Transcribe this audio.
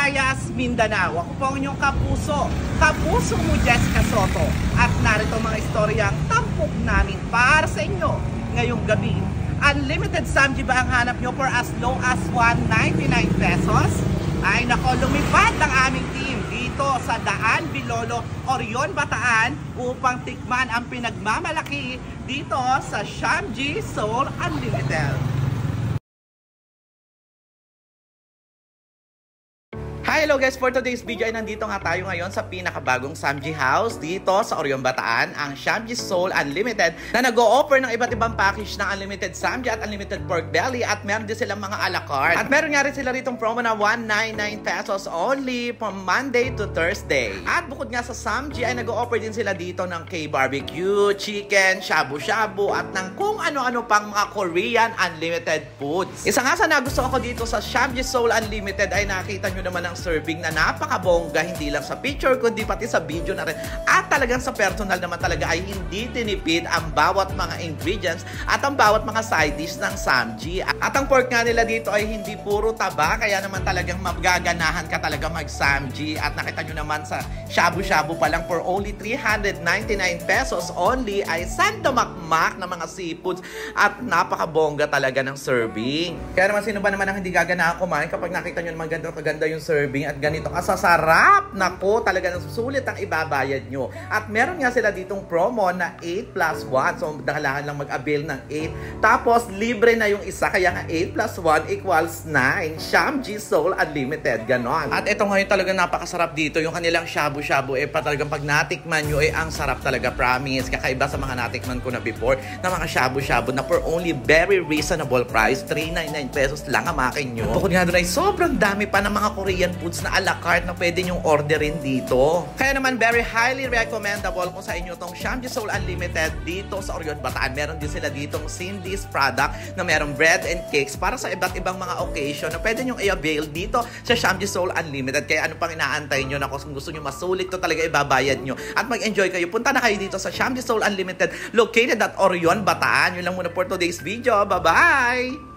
Visayas, Mindanao. Ako po ang inyong kapuso mo Jessica Soto. At narito mga istoryang tampok namin para sa inyo ngayong gabi. Unlimited Samji ba ang hanap nyo for as low as 199 pesos? Ay nako, lumipad ang aming team dito sa Daan, Bilolo, Orion, Bataan upang tikman ang pinagmamalaki dito sa Samji Soul Unlimited. Hi, hello guys! For today's video ay nandito nga tayo ngayon sa pinakabagong Samji House dito sa Orion, Bataan, ang Samji Soul Unlimited na nag-o-offer ng iba't ibang package ng Unlimited Samji at Unlimited Pork Belly at meron din silang mga a la carte. At meron nga rin sila ritong promo na 199 pesos only from Monday to Thursday. At bukod nga sa Samji ay nag-o-offer din sila dito ng K-barbecue, chicken, shabu-shabu at ng kung ano-ano pang mga Korean Unlimited foods. Isa nga sa nagustuhan ko dito sa Samji Soul Unlimited ay nakita nyo naman ang serving na napakabongga, hindi lang sa picture kundi pati sa video na rin. At talagang sa personal naman talaga ay hindi tinipid ang bawat mga ingredients at ang bawat mga side dish ng Samji. At ang pork nga nila dito ay hindi puro taba, kaya naman talagang magaganahan ka talaga mag-Samji. At nakita nyo naman sa shabu-shabu pa lang for only 399 pesos only ay sandamakmak na mga seafoods at napakabongga talaga ng serving. Kaya naman sino ba naman ang hindi gaganahan kumain kapag nakita nyo naman ganda yung serving at ganito kasasarap. Nako, talaga nasusulit ang ibabayad nyo. At meron nga sila ditong promo na 8 plus 1. So, dahalangan lang mag-avail ng 8. Tapos, libre na yung isa. Kaya nga 8 plus 1 equals 9. Samji Soul Unlimited. Ganon. At ito ngayon talaga napakasarap dito. Yung kanilang shabu-shabu talagang pag natikman nyo ang sarap talaga. Promise. Kakaiba sa mga natikman ko na before na mga shabu-shabu na for only very reasonable price. 399 pesos lang ang makin nyo. Bukod nga doon ay sobrang dami pa ng mga Korean foods na a la carte na pwede nyong orderin dito. Kaya naman very highly recommendable kung sa inyo tong Samji Soul Unlimited dito sa Orion, Bataan. Meron din sila ditong Cindy's product na merong bread and cakes para sa iba't ibang mga occasion na pwede nyong i-avail dito sa Samji Soul Unlimited. Kaya ano pang inaantay nyo na kung gusto nyo masulit to talaga ibabayad nyo at mag-enjoy kayo. Punta na kayo dito sa Samji Soul Unlimited located at Orion, Bataan. Yun lang muna for today's video. Bye-bye!